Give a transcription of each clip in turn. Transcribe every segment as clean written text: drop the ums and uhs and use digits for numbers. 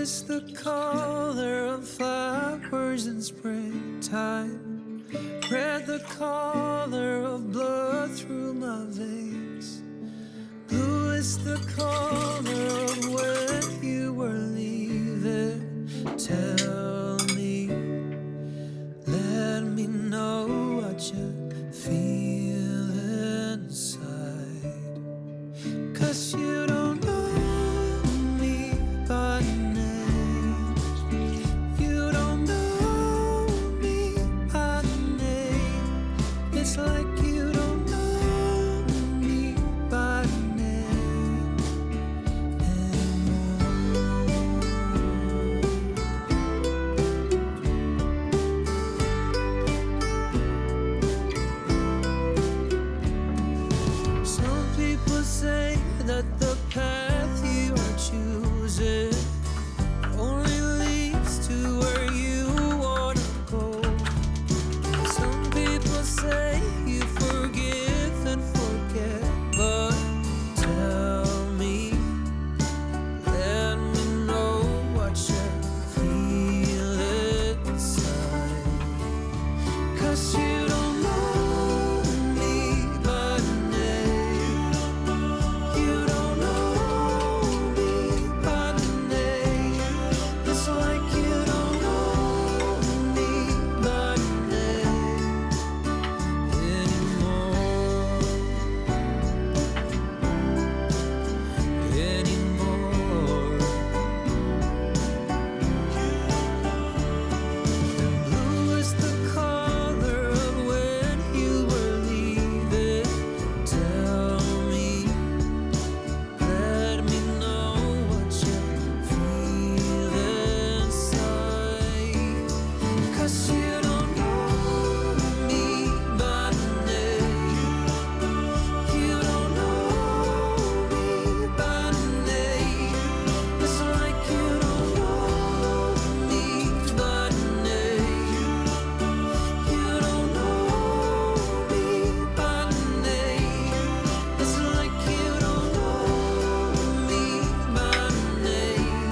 is the color of flowers in springtime. Red, the color of blood through my veins. Blue is the color of when you were leaving. Tell me, let me know what you feel inside. 'Cause you don't know me by name. You don't know me by name. It's like you don't know me by name anymore. Some people say that the path you are choosing only leads to where you wanna go. Some people say you forgive and forget, but tell me, let me know what you feel inside. 'Cause you don't know me by name. You don't know me by name. It's like you don't know me by name anymore. Blue is the color of when you were leaving. Tell me, let me know what you feel inside. 'Cause you don't know me by name. You don't know me by name. It's like you don't know me by name. You don't know me by name. It's like you don't know me by name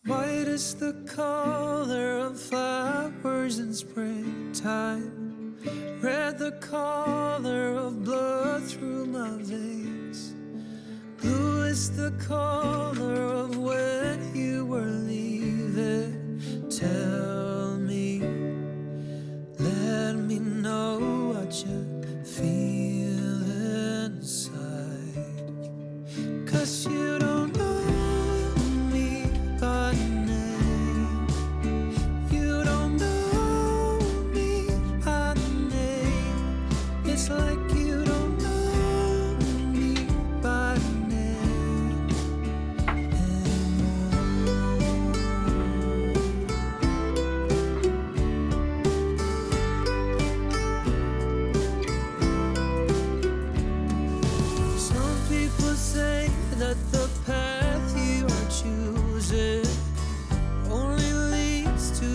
White is the color of flowers in springtime. Red, the color of blood through my veins. Blue is the color of when you were leaving. Tell me, let me know what you feel inside. 'Cause you don't know me by name. You don't know me by name. It's like you don't know me by name anymore. Some people say that the path you are choosing only leads to